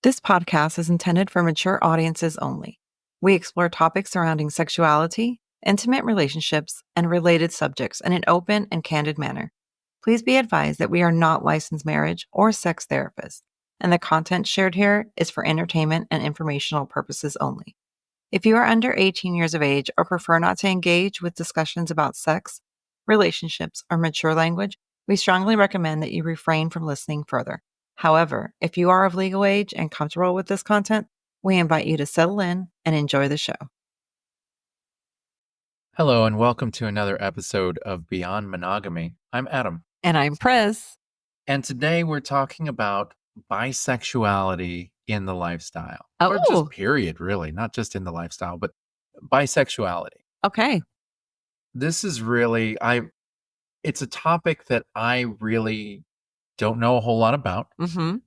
This podcast is intended for mature audiences only. We explore topics surrounding sexuality, intimate relationships, and related subjects in an open and candid manner. Please be advised that we are not licensed marriage or sex therapists, and the content shared here is for entertainment and informational purposes only. If you are under 18 years of age or prefer not to engage with discussions about sex, relationships, or mature language, we strongly recommend that you refrain from listening further. However, if you are of legal age and comfortable with this content, we invite you to settle in and enjoy the show. Hello, and welcome to another episode of Beyond Monogamy. I'm Adam. And I'm Pris. And today we're talking about bisexuality in the lifestyle. Oh. Or just period, really, not just in the lifestyle, but bisexuality. Okay. This is really, it's a topic that I really don't know a whole lot about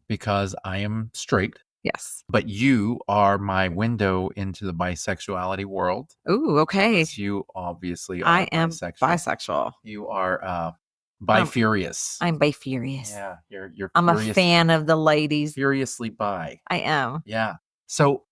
because I am straight. Yes. But you are my window into the bisexuality world. Ooh, okay. Because you obviously are I am bisexual. bisexual. You are bi-furious. I'm bi-furious. Yeah, you're I'm furious, a fan of the ladies. furiously bi. I am. Yeah. So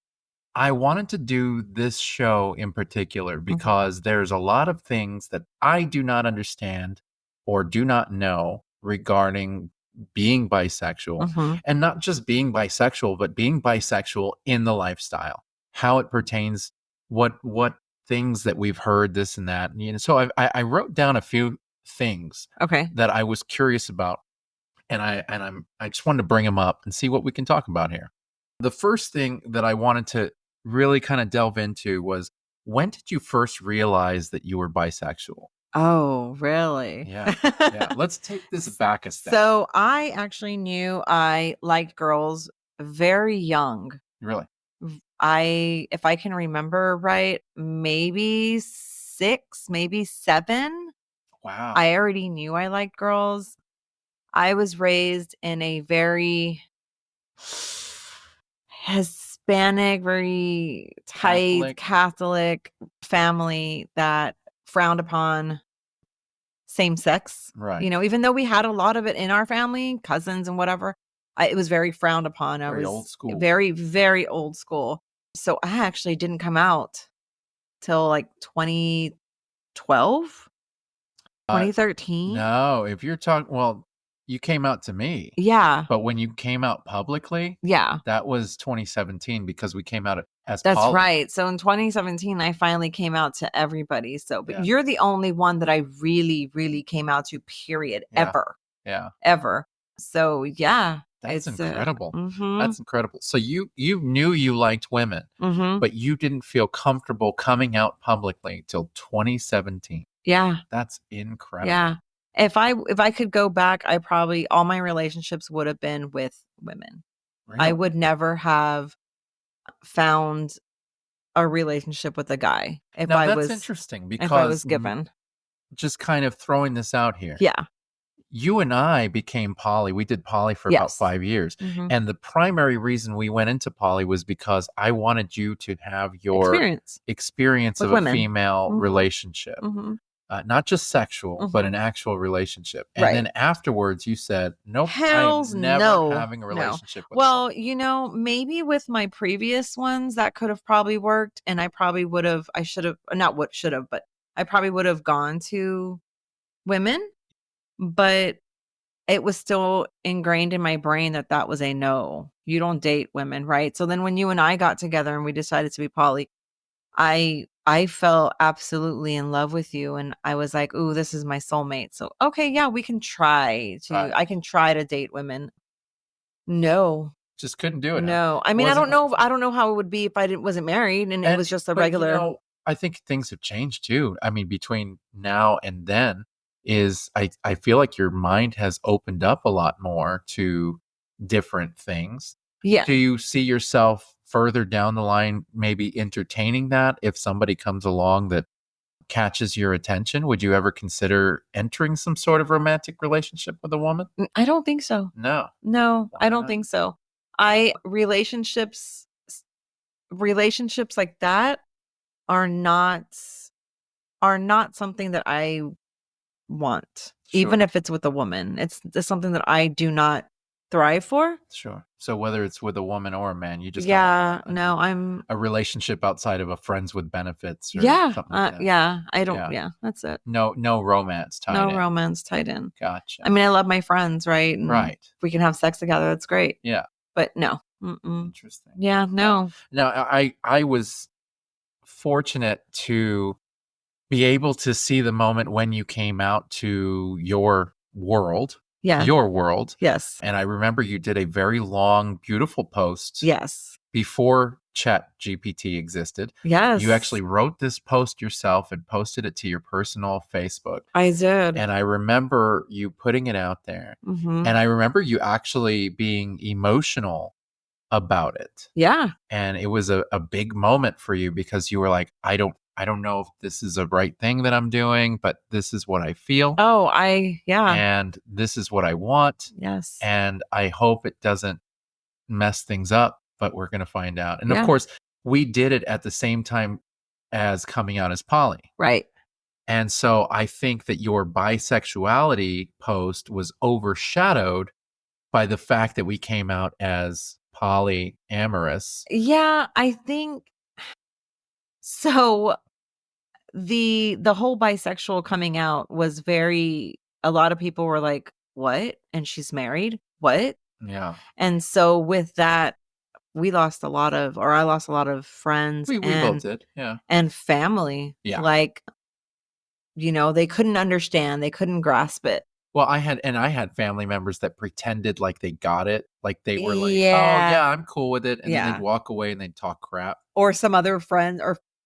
I wanted to do this show in particular because there's a lot of things that I do not understand or do not know regarding being bisexual, and not just being bisexual, but being bisexual in the lifestyle, how it pertains, what things that we've heard, this and that. You know, so I wrote down a few things that I was curious about, and I just wanted to bring them up and see what we can talk about here. The first thing that I wanted to really kind of delve into was, when did you first realize that you were bisexual? Oh, really? Yeah. Let's take this back a step. So I actually knew I liked girls very young. Really? If I can remember right, maybe 6, maybe 7. Wow. I already knew I liked girls. I was raised in a very Hispanic, very tight Catholic family that frowned upon same sex. Right. You know, even though we had a lot of it in our family, cousins and whatever, it was very frowned upon. I was old school. Very, very old school. So I actually didn't come out till like 2012, 2013. No, if you're talking, well, you came out to me. Yeah. But when you came out publicly, yeah, that was 2017 because we came out as that's poly. right. So in 2017, I finally came out to everybody. So, but Yeah. you're the only one that I really, really came out to, period, Yeah. ever. Yeah. Ever. So yeah. That's it's incredible. That's incredible. So you knew you liked women, but you didn't feel comfortable coming out publicly till 2017. Yeah. That's incredible. Yeah. If I could go back, I probably, all my relationships would have been with women. Really? I would never have found a relationship with a guy if Now, I that's was interesting because if I was given. Just kind of throwing this out here. Yeah. You and I became poly. We did poly for about 5 years. And the primary reason we went into poly was because I wanted you to have your experience with of women. A female relationship. Not just sexual, but an actual relationship. And then afterwards you said, nope, Hell's I'm never no. having a relationship with Well, you know, maybe with my previous ones that could have probably worked, and I probably would have, but I probably would have gone to women, but it was still ingrained in my brain that was a no. You don't date women, right? So then when you and I got together and we decided to be poly, I fell absolutely in love with you, and I was like, "Ooh, this is my soulmate." So, okay, yeah, we can try to I can try to date women. No. Just couldn't do it. No. I mean, I don't know how it would be if I wasn't married and it was just a regular. You know, I think things have changed too. I mean, between now and then I feel like your mind has opened up a lot more to different things. Yeah. Do you see yourself further down the line maybe entertaining that if somebody comes along that catches your attention? Would you ever consider entering some sort of romantic relationship with a woman? I don't think so. No. No, I don't think so. Relationships like that are not something that I want, even if it's with a woman. It's something that I do not thrive for. Sure. So whether it's with a woman or a man, you just don't Yeah, want no, I'm a relationship outside of a friends with benefits or yeah, something like that. yeah, I don't Yeah. yeah, that's it. No romance tied No in. romance tied in. I Gotcha. mean, I love my friends, right? And Right. if we can have sex together, that's great. Yeah. But no. Mm-mm. Interesting. Yeah, no. Now I was fortunate to be able to see the moment when you came out to Yeah. your world. Yes. And I remember you did a very long, beautiful post Yes. before Chat GPT existed. Yes. You actually wrote this post yourself and posted it to your personal Facebook. I did. And I remember you putting it out there. Mm-hmm. And I remember you actually being emotional about it. Yeah. And it was a big moment for you because you were like, I don't know if this is a right thing that I'm doing, but this is what I feel. Oh, yeah. And this is what I want. Yes. And I hope it doesn't mess things up, but we're going to find out. And of Yeah. course, we did it at the same time as coming out as poly. Right. And so I think that your bisexuality post was overshadowed by the fact that we came out as polyamorous. Yeah, I think so. The whole bisexual coming out was very, a lot of people were like, what? And she's married? What? Yeah. And so with that, I lost a lot of friends We both did. Yeah. and family. Yeah. Like, they couldn't understand, they couldn't grasp it. Well, I had family members that pretended like they got it. Like they were like, "Oh, Yeah. yeah, I'm cool with it." And then Yeah. they'd walk away and they'd talk crap. Or some other friends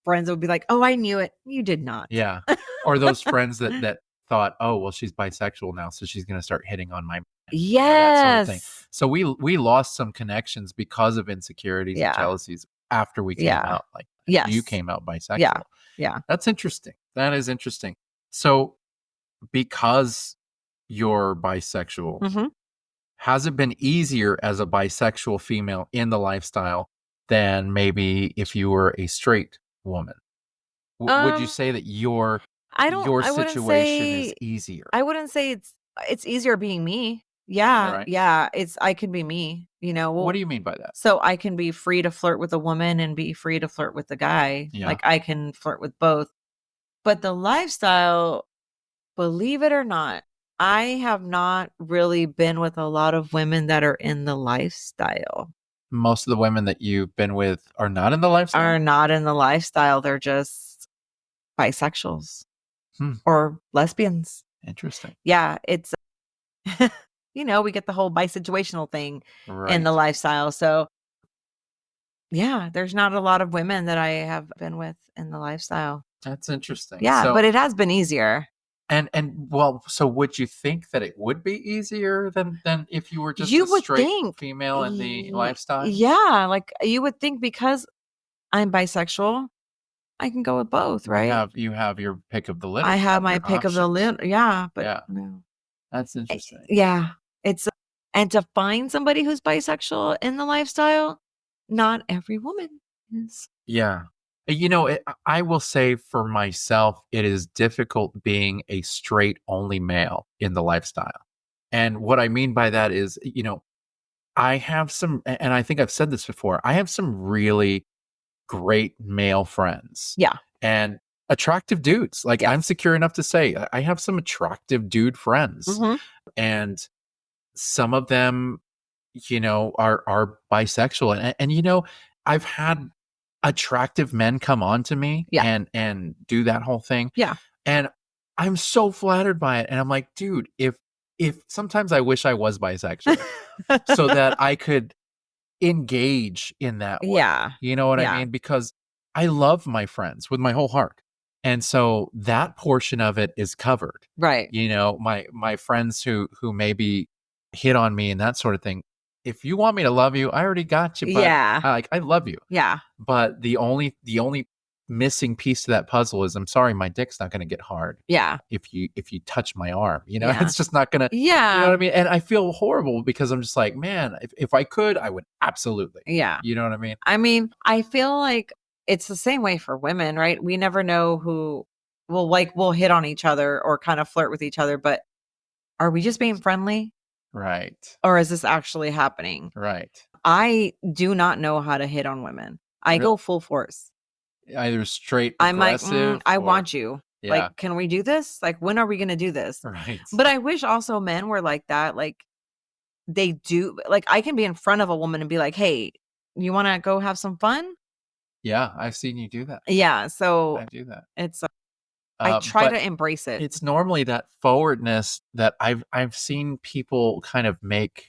would be like, "Oh, I knew it." You did not. Yeah. Or those friends that thought, "Oh, well, she's bisexual now, so she's gonna start hitting on my man," that sort of thing. Yes. So we lost some connections because of insecurities and Yeah. jealousies after we came Yeah. out. Like Yes. you came out bisexual. Yeah. Yeah. That's interesting. That is interesting. So because you're bisexual, Mhm. has it been easier as a bisexual female in the lifestyle than maybe if you were a straight woman? Would you say that your I wouldn't situation is say easier? I wouldn't say it's easier being me. Yeah. Right. Yeah, I can be me, What do you mean by that? so I can be free to flirt with a woman and be free to flirt with the guy. Yeah. Like I can flirt with both. But the lifestyle, believe it or not, I have not really been with a lot of women that are in the lifestyle. Most of the women that you've been with are not in the lifestyle? Are not in the lifestyle. They're just bisexuals Hmm. or lesbians. Interesting. Yeah, it's we get the whole bisexual thing in the Right. lifestyle. So yeah, there's not a lot of women that I have been with in the lifestyle. That's interesting. Yeah, So but it has been easier. and well, so would you think that it would be easier than if you were just You a would straight think. female in the lifestyle? Yeah, like you would think because I'm bisexual, I can go with both, right? You have your pick of the litter. I You have my your pick of the options. litter. Yeah, but Yeah. no. That's interesting. Yeah, it's and to find somebody who's bisexual in the lifestyle, not every woman is. Yeah. I will say for myself, it is difficult being a straight only male in the lifestyle. And what I mean by that is, I have and I think I've said this before, I have some really great male friends Yeah. and attractive dudes. Like I'm Yes. secure enough to say I have some attractive dude friends. Mhm. And some of them, are bisexual. And I've had attractive men come on to me Yeah. and do that whole thing. Yeah. And I'm so flattered by it. And I'm like, dude, if sometimes I wish I was bisexual so that I could engage in that way. Yeah. You know what I Yeah. mean? Because I love my friends with my whole heart. And so that portion of it is covered. Right. My friends who maybe hit on me and that sort of thing. If you want me to love you, I already got you, but Yeah. I love you. Yeah. But the only missing piece to that puzzle is I'm sorry, my dick's not going to get hard Yeah. if you touch my arm. Yeah. It's just not going to. Yeah. You know what I mean? And I feel horrible because I'm just like, man, if I could, I would absolutely. Yeah. You know what I mean? I mean, I feel like it's the same way for women, right? We never know who will hit on each other or kind of flirt with each other, but are we just being friendly? Right. or is this actually happening? Right. I do not know how to hit on women. I Real go full force. either straight I'm like, aggressive I or want you. yeah. Like, can we do this? Like, when are we going to do this? Right. But I wish also men were like that. Like, they do, like, I can be in front of a woman and be like, hey, you want to go have some fun? Yeah, I've seen you do that. Yeah. So I do that. it's, I try But to embrace it. it's normally that forwardness that I've seen people kind of make.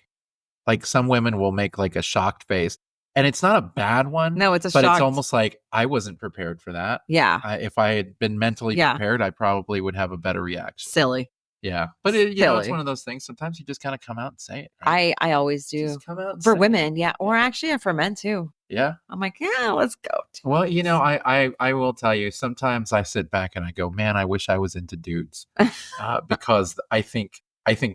Like, some women will make, like, a shocked face, and it's not a bad one, No, it's a but it's shocked. almost like, I wasn't prepared for that. Yeah. If I had been mentally Yeah. prepared, I probably would have a better reaction. Silly. Yeah, but it's one Silly. of those things, sometimes you just gotta come out and say it, right? I always do. Just come out and For say it. women, yeah. Or actually for men too. Yeah. I'm like, yeah, let's go. Well, I will tell you, sometimes I sit back and I go, "Man, I wish I was into dudes." Because I think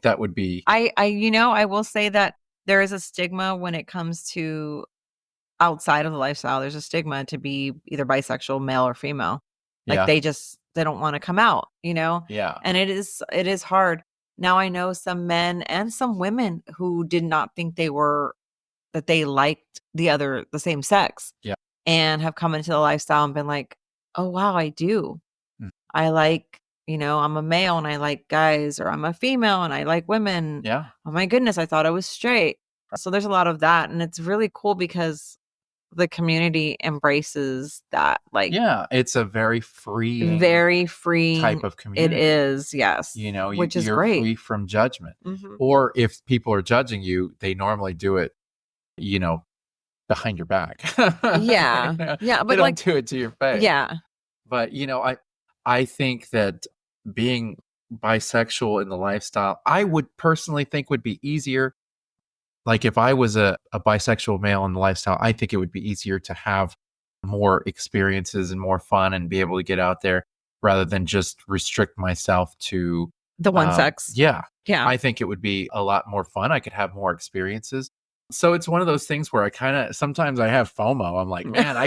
that would be I will say that there is a stigma when it comes to outside of the lifestyle. There's a stigma to be either bisexual, male or female. Like yeah, they don't want to come out, yeah, and it is hard. Now I know some men and some women who did not think that they liked the same sex yeah. and have come into the lifestyle and been like, "Oh wow, I do. Mm, I like, I'm a male and I like guys, or I'm a female and I like women. yeah. Oh my goodness, I thought I was straight." So there's a lot of that. And it's really cool because the community embraces that, like, Yeah, it's a very freeing very type freeing. of It community. is, yes, which is You're great. free from judgment. Mhm. Or if people are judging you, they normally do it, you know, behind your back. Yeah. Yeah. They But don't like, do it to your face. yeah. But, I think that being bisexual in the lifestyle, I would personally think would be easier. Like, if I was a bisexual male in the lifestyle, I think it would be easier to have more experiences and more fun and be able to get out there rather than just restrict myself to, The one sex. yeah, Yeah. I think it would be a lot more fun. I could have more experiences. So it's one of those things where I kind of sometimes I have FOMO. I'm like, man, I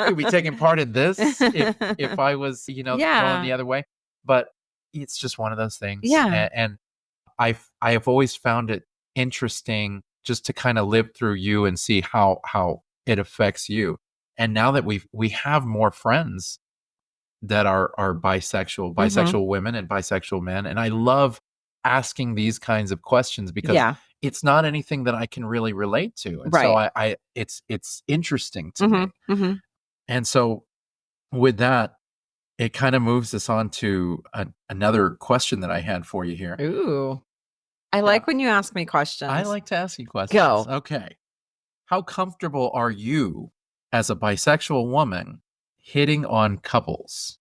could be taking part in this if I was, going Yeah. the other way. But it's just one of those things. Yeah. And I have always found it interesting just to kind of live through you and see how it affects you. And now that we have more friends that are Mhm. bisexual women and bisexual men, and I love asking these kinds of questions because Yeah. it's not anything that I can really relate to. And so Right. it's interesting to me. Mhm. Mhm. And so with that, it kind of moves us on to another question that I had for you here. Ooh. I Yeah. like when you ask me I questions. like to ask you questions. Go. Okay. How comfortable are you as a bisexual woman hitting on couples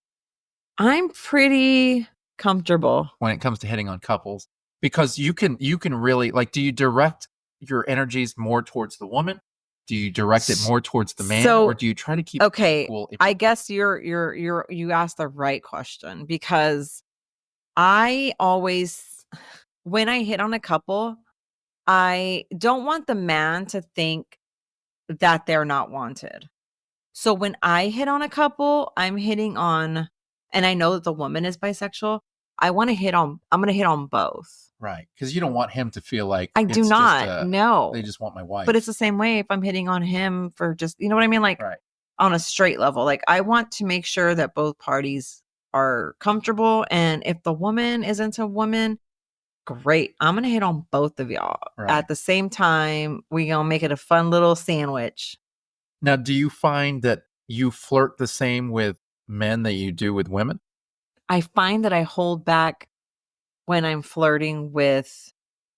I'm pretty comfortable. when it comes to hitting on couples? Because you can really, like, do you direct your energies more towards the woman? Do you direct it S more towards the man, or So, do you try to keep it okay, equal if I you can? guess you asked the right question, because I always when I hit on a couple, I don't want the man to think that they're not wanted. So when I hit on a couple, I'm hitting on, and I know that the woman is bisexual, I'm gonna hit on both. Right, because you don't want him to feel like I do it's just not, a they no. just want my But it's wife. the same way if I'm hitting on him for just, you know what I mean? Like, Right. on a straight level. Like, I want to make sure that both parties are comfortable. And if the woman is into woman, great. I'm gonna hit on both of y'all. Right. At the same time, we gonna make it a fun little sandwich. Now, do you find that you flirt the same with men that you do with women? I find that I hold back when I'm flirting with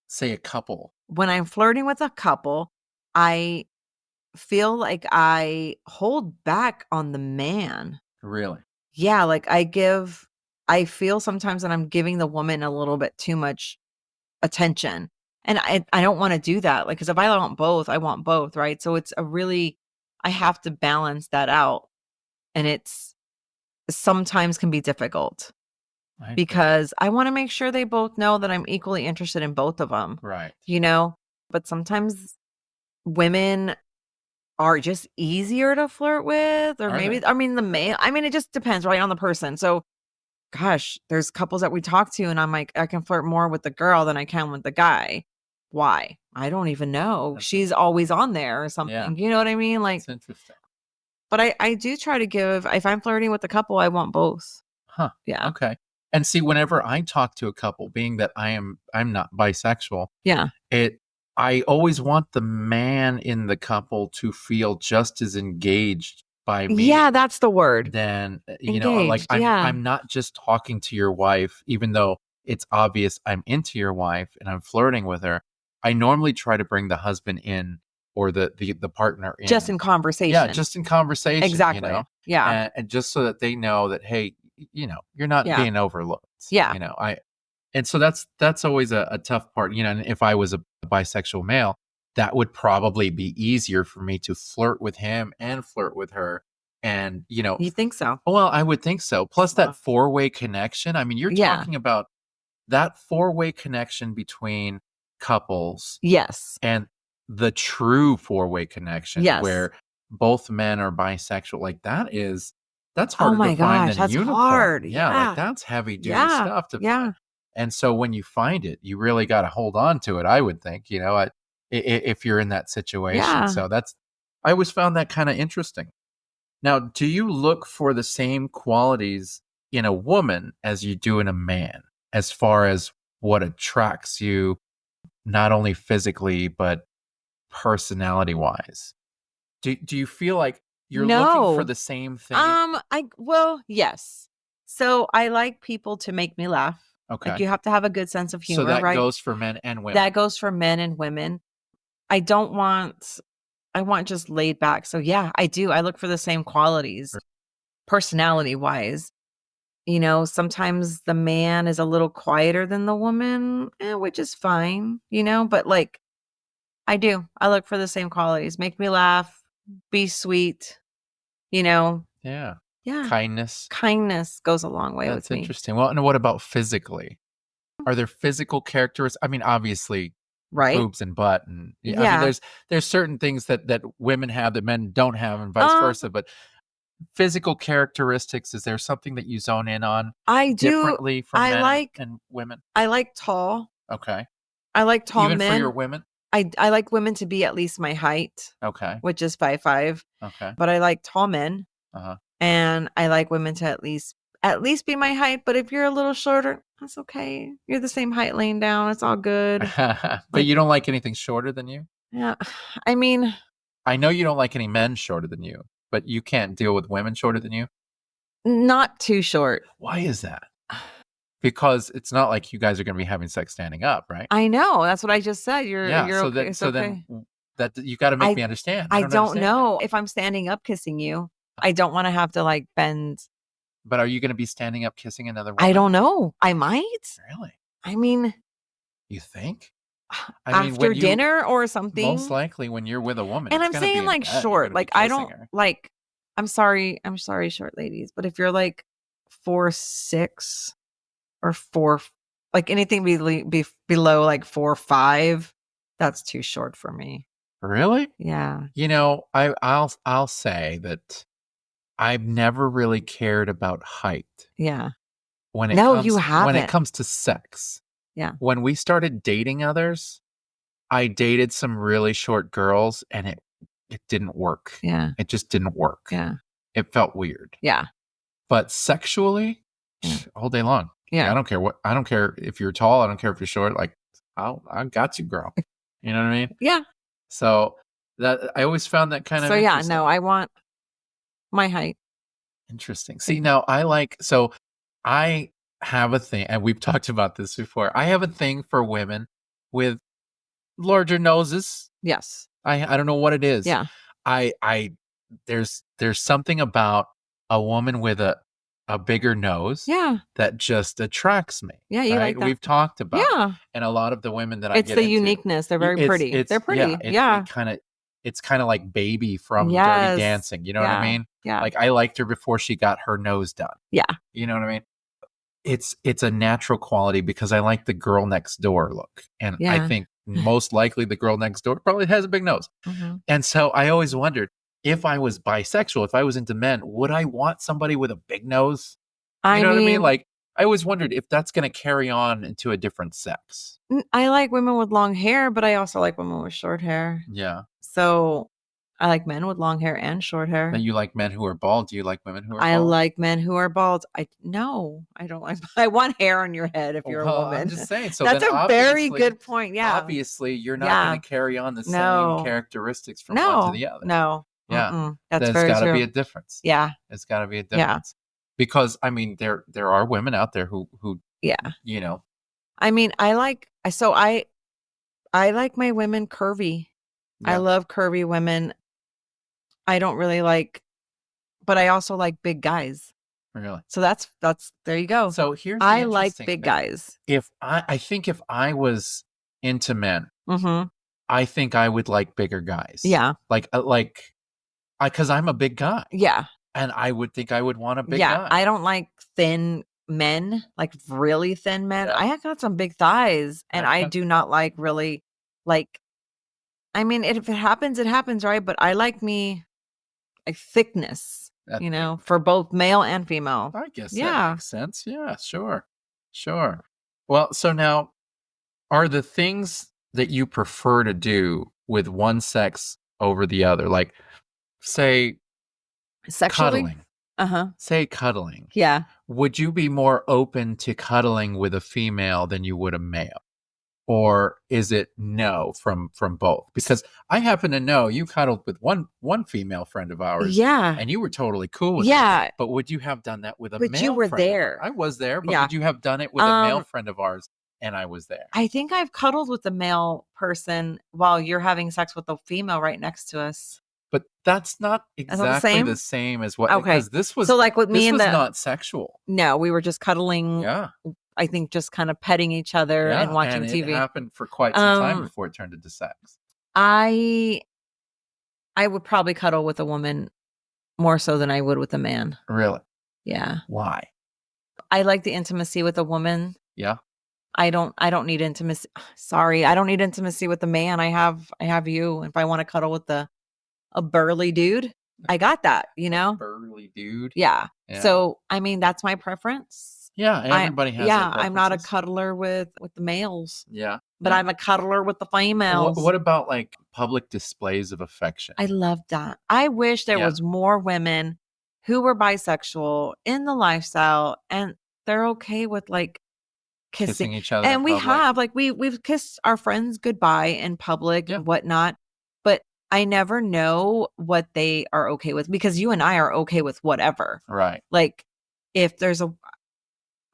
Say a couple. a couple. I feel like I hold back on the man. Really? Yeah, like I feel sometimes that I'm giving the woman a little bit too much attention. And I don't wanna do that, like, because if I want both, right? So it's a really I have to balance that out, and it's sometimes can be difficult I get that. because I wanna make sure they both know that I'm equally interested in both of them, Right. you know? But sometimes women are just easier to flirt with, or Are they? maybe it just depends, right, on the person. So, gosh, there's couples that we talk to, and I'm like, I can flirt more with the girl than I can with the guy. Why? I don't even know. That's She's always on there or something. You know what I mean? Like, It's interesting. but I do try to give, if I'm flirting with a couple, I want both. Huh. Yeah. Okay. And see, whenever I talk to a couple, being that I'm not bisexual, Yeah. I always want the man in the couple to feel just as engaged by me. Yeah, that's the word. Then, like Engaged. Yeah. I'm not just talking to your wife, even though it's obvious I'm into your wife and I'm flirting with her. I normally try to bring the husband in or the partner in. Just in conversation. Yeah, just in conversation. Exactly. Yeah. And just so that they know that, hey, you're not Yeah. being overlooked. Yeah. And so that's always a tough part. And if I was a bisexual male, that would probably be easier for me to flirt with him and flirt with her. And, You think so? well, I would think so. Plus that Wow. four-way connection. I mean, you're Yeah. talking about that four-way connection between couples Yes. and the true four-way connection Yes. where both men are bisexual. Like that's Oh harder my to find gosh, than a that's unicorn. hard. Yeah, Yeah. like that's heavy duty Yeah. stuff to Yeah. find. And so when you find it, you really got to hold on to it, I would think, if you're in that situation. Yeah. So I always found that kind of interesting. Now, do you look for the same qualities in a woman as you do in a man, as far as what attracts you, not only physically, but personality wise? Do you feel like you're looking for No. the same thing? Well, yes. So I like people to make me laugh. Like Okay. you have to have a good sense of So humor, that right? goes for men and women. That goes for men and women. I want just laid back. So yeah, I do. I look for the same qualities, personality wise. Sometimes the man is a little quieter than the woman, which is fine, but like I do. I look for the same qualities. Make me laugh, be sweet, Yeah. Yeah. Kindness. Kindness goes a long way That's with me. interesting. Well, and what about physically? Are there physical characteristics? I mean, obviously, Right? boobs and butt, and I mean, Yeah. there's certain things that women have that men don't have, and vice versa. But physical characteristics, is there something that you zone in on I do. differently from I men like and women? I like tall. Okay, I like tall even for your men. women. I like women to be at least my height, Okay, which is 5'5", okay, but I like tall men, uh and I like women to at least be my height, but if you're a little shorter, that's okay. You're the same height laying down. It's all good. huh. But Like, you don't like anything shorter than you. yeah. I mean, I know you don't like any men shorter than you, but you can't deal with women shorter than you. not too short. Why is that? Because it's not like you guys are going to be having sex standing up, right? I know. That's what I just said. Yeah. You're So okay. that It's so okay. then that you got to make me understand. I don't don't understand that. know if I'm standing up kissing you. I don't want to have to like bend. But are you going to be standing up kissing another woman? I don't know. I might. Really? I mean, You think? I mean, after when you dinner or most something. likely when you're with a woman, And it's I'm going to be saying in like bed. You're short. gonna be Like I kissing don't her. like. I'm sorry, short ladies. But if you're like 4'6" or 4, like anything below like 4'5", that's too short for me. Really? Yeah. I'll say that I've never really cared about height Yeah. when No, you haven't. comes to sex. Yeah. When we started dating others, I dated some really short girls and it didn't work. Yeah. It just didn't work. Yeah. It felt weird. Yeah. But sexually, Yeah. all day long. Yeah. I don't care if you're tall, I don't care if you're short, like I got you, girl. You know what I mean? Yeah. So that I always found that kind of So yeah, interesting. no, I want my height. Interesting. See, now I have a thing, and we've talked about this before. I have a thing for women with larger noses. Yes. I don't know what it is. Yeah. I there's something about a woman with a bigger nose Yeah. that just attracts me. Yeah, you right? like that. We've talked about it. Yeah. And a lot of the women that I It's get the into, uniqueness. They're very pretty. They're pretty. Yeah. It's kind of like Baby from Dirty Yes. Dancing. You know what I Yeah. mean? Yeah. Like I liked her before she got her nose done. Yeah. You know what I mean? It's a natural quality because I like the girl next door look. And I Yeah. think most likely the girl next door probably has a big nose. Mhm. And so I always wondered, if I was bisexual, if I was into men, would I want somebody with a big nose? You know what I mean? Like I always wondered if that's going to carry on into a different sex. I like women with long hair, but I also like women with short hair. Yeah. So I like men with long hair and short hair. But you like men who are bald. Do you like women who are I bald? like men who are bald. No, I don't like. I want hair on your head if you're a Well, woman. I'm just saying. So That's then a very obviously, good point. Yeah. obviously, you're not Yeah. going to carry on the same No. characteristics from one to the other. No. Yeah. That's There's very got to true. be a difference. Yeah. There's got to be a Yeah. difference. Because I mean, there are women out there who Yeah. you know, I mean, I like my women curvy. I yeah, love curvy women. I don't really like, but I also like big guys. really. So that's there you go. So here's the I like interesting big thing. guys. If I think if I was into men, Mm-hmm. I think I would like bigger guys. Yeah. Like because I'm a big guy. Yeah. And I would think I would want a big Yeah. guy. I don't like thin men, like really thin men. Yeah. I have got some big thighs, and I Okay. do not like really like. I mean, if it happens, it happens, right? But I like me like thickness, That for both male and female. I guess that Yeah. makes sense. Yeah, sure. Sure. Well, so now are the things that you prefer to do with one sex over the other, like say Sexually? cuddling, Uh-huh. say cuddling, Yeah. would you be more open to cuddling with a female than you would a male? Or is it no from both? Because I happen to know you cuddled with one female friend of ours, Yeah. and you were totally cool with it. Yeah. But would you have done that with a But you male were friend of ours? there. I was there, but Yeah. would you have done it with a male friend of ours and I was there? I think I've cuddled with a male person while you're having sex with a female right next to us. But that's not Is that the exactly same? the same as what, Okay. because this was So like with me this and was the not sexual. No, we were just cuddling. Yeah. I think just kind of petting each other and Yeah. watching And it TV. happened for quite some time before it turned into sex. I would probably cuddle with a woman more so than I would with a man. Really? Yeah. Why? I like the intimacy with a woman. Yeah. I don't need intimacy. Sorry, I don't need intimacy with a man. I have you. If I want to cuddle with a burly dude, I got that, Burly dude. Yeah. Yeah. So, I mean, that's my preference. Yeah, everybody has their I'm not a preferences. cuddler with the males. Yeah. But yeah. I'm a cuddler with the females. What about like public displays of affection? I love that. I wish there was more women who were bisexual in the lifestyle and they're okay with like kissing each other. And in we public? have like we've kissed our friends goodbye in public and whatnot. But I never know what they are okay with because you and I are okay with whatever. Right. Like if there's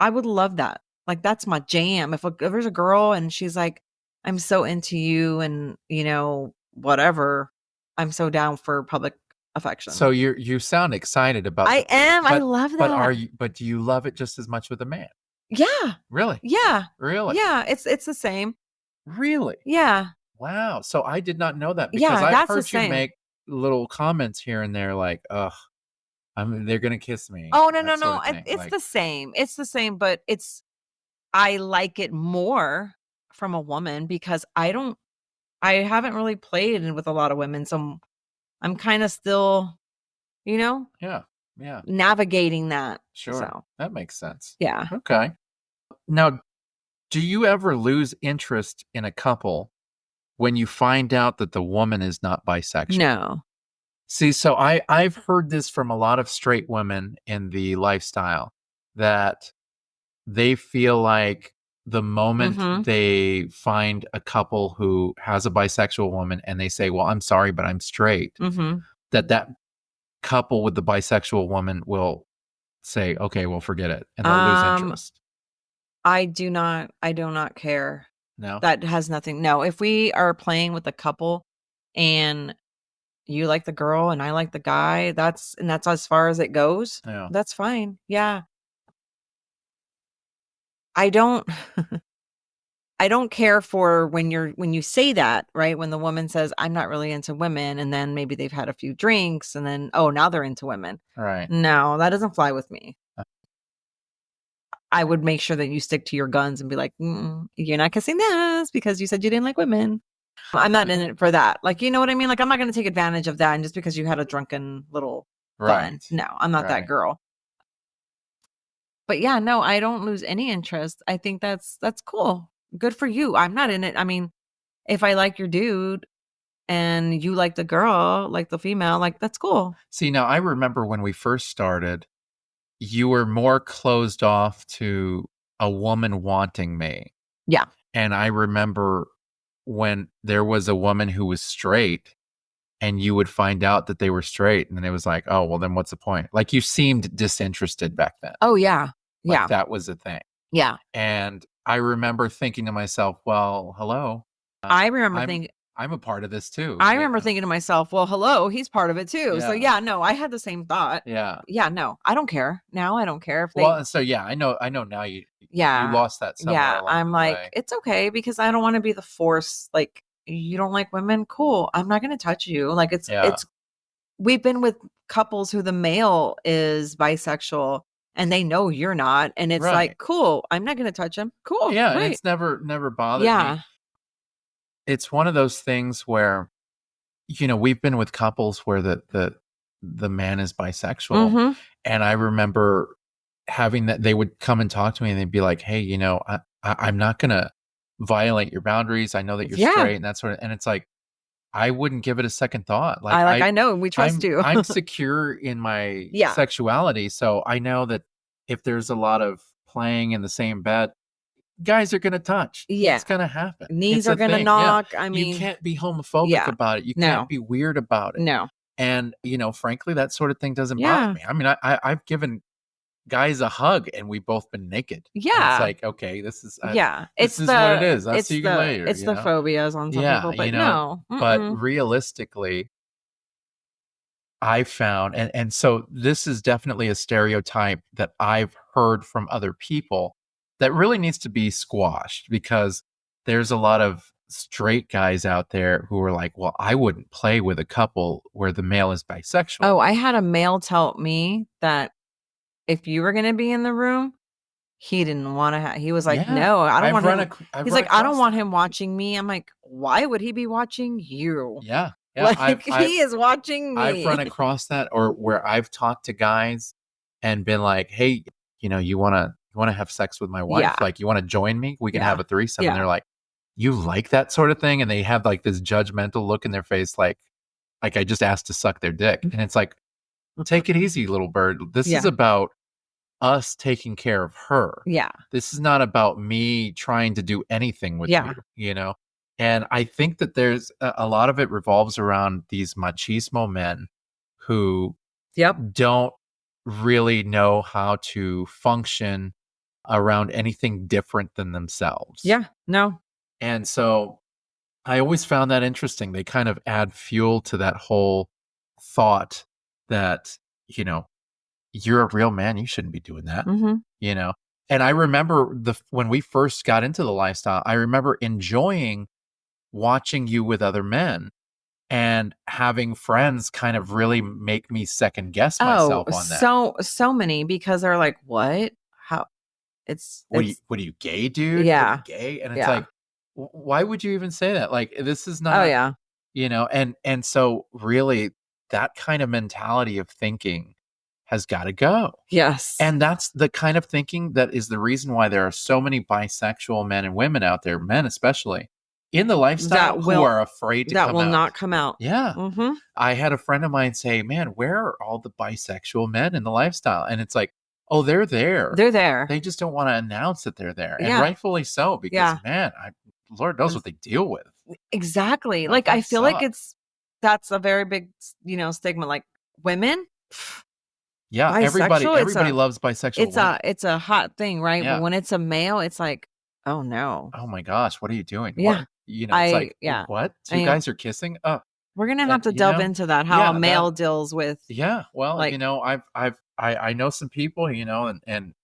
I would love that. Like that's my jam. If there's a girl and she's like, I'm so into you and whatever, I'm so down for public affection. So you sound excited about I am. I love that. But do you love it just as much with a man? Yeah. Really? Yeah. Really? Yeah. It's the same. Really? Yeah. Wow. So I did not know that because Yeah, I've that's the heard you same. make little comments here and there like, ugh, they're gonna kiss me. Oh, that no. sort of thing. It's Like, the same. It's the same, but I like it more from a woman because I haven't really played with a lot of women. So I'm kind of still, yeah. Yeah. navigating that. Sure. So, That makes sense. yeah. Okay. Now, do you ever lose interest in a couple when you find out that the woman is not bisexual? No. See, so I've heard this from a lot of straight women in the lifestyle that they feel like the moment they find a couple who has a bisexual woman and they say, well, I'm sorry, but I'm straight, that couple with the bisexual woman will say, okay, well, forget it. And they'll lose interest. I do not care. No? That has nothing. No, if we are playing with a couple and you like the girl and I like the guy, that's as far as it goes. Yeah. That's fine. Yeah. I don't I don't care for when you say that, right? When the woman says, I'm not really into women, and then maybe they've had a few drinks and then, oh, now they're into women. Right. No, that doesn't fly with me. I would make sure that you stick to your guns and be like, you're not kissing this because you said you didn't like women. I'm not in it for that. Like, you know what I mean? Like, I'm not going to take advantage of that. And just because you had a drunken little fun. No, I'm not that girl. But yeah, no, I don't lose any interest. I think that's cool. Good for you. I'm not in it. I mean, if I like your dude and you like the girl, like the female, like that's cool. See, now I remember when we first started, you were more closed off to a woman wanting me. Yeah. And I remember when there was a woman who was straight and you would find out that they were straight and then it was like, "Oh, well then what's the point?" Like you seemed disinterested back then. Oh yeah. Like Yeah. that was a thing. Yeah. And I remember thinking to myself, "Well, hello. I remember I'm thinking I'm a part of this too." I You remember know? thinking to myself, "Well, hello, he's part of it too." So Yeah. yeah, no, I had the same thought. Yeah. Yeah, no, I don't care. Now I don't care if Well, they and so yeah, I know now you yeah. lost that somewhere Yeah, along I'm the like, way. "It's okay because I don't wanna be the force, like, you don't like women? Cool. I'm not gonna touch you." Like, Yeah. it's we've been with couples who the male is bisexual and they know you're not, and it's Right. like, "Cool, I'm not gonna touch him." Cool, Yeah, and great. it's never bothered me. Yeah. It's one of those things where, we've been with couples where the man is bisexual, Mhm. and I remember having that they would come and talk to me and they'd be like, "Hey, I'm not gonna violate your boundaries. I know that you're Yeah. straight," and that sort of, and it's like, I wouldn't give it a second thought. Like I know, we trust you. I'm secure in my Yeah. sexuality, so I know that if there's a lot of playing in the same bed, guys are gonna touch. Yeah. It's gonna happen. Knees It's are a gonna thing, yeah. knock, I You mean can't be homophobic yeah. about it. You can't No. be weird about it. No. And, frankly, that sort of thing doesn't bother Yeah. me. I mean, I've given guys a hug and we've both been naked. And it's Yeah. like, "Okay, Yeah. this is what it is. I'll see you later," It's the phobias on some Yeah, people, but no. but Mm-mm. realistically, I found, and so this is definitely a stereotype that I've heard from other people that really needs to be squashed because there's a lot of straight guys out there who are like, "Well, I wouldn't play with a couple where the male is bisexual." Oh, I had a male tell me that if you were gonna be in the room, he didn't wanna he was like, Yeah, "No, I don't want him." I've He's run like, "I don't across want that. him watching me." I'm like, "Why would he be watching you?" Yeah, yeah, Like, he is watching I've run me. across that, or where I've talked to guys and been like, "Hey, you wanna have sex with my wife? Yeah. Like, you wanna join me? We can have Yeah. a threesome." And Yeah. they're like, "You like that sort of thing?" And they have, like, this judgmental look in their face, like I just asked to suck their dick. And it's like, "Take it easy, little bird. This is Yeah. about us taking care of her. Yeah. This is not about me trying to do anything with you, Yeah. you know?" And I think that there's a lot of it revolves around these machismo men who Yep. don't really know how to function around anything different than themselves. Yeah. No. And so I always found that interesting. They kind of add fuel to that whole thought that, you know, you're a real man, you shouldn't be doing that, Mhm. you know? And I remember when we first got into the lifestyle, I remember enjoying watching you with other men and having friends kind of really make me second guess Oh, myself on that. so many because they're like, "What? How?" It's What are you gay, dude? What are you yeah. gay?" And it's Yeah. like, Why would you even say that? Like, this is Oh, not, yeah. and so really that kind of mentality of thinking has got to go. Yes. And that's the kind of thinking that is the reason why there are so many bisexual men and women out there, men especially, in the lifestyle That who will are afraid to that come will out. not come out. Yeah. Mhm. I had a friend of mine say, "Man, where are all the bisexual men in the lifestyle?" And it's like, "Oh, they're there. They're there. They just don't want to announce that they're there." And Yeah. rightfully so, because Yeah. man, Lord knows what they deal with. Exactly. Like, I That feel like sucks. that's a very big, stigma, like, women? Yeah, Bisexual? everybody loves bisexual women. It's a hot thing, right? But Yeah. when it's a male, it's like, "Oh, no." Oh my gosh, what are you doing? Yeah. It's like, Yeah. what? I Two mean, guys are kissing? Oh, we're gonna have to you delve know? into that, how a Yeah, that male deals with, yeah, well, like I know some people, and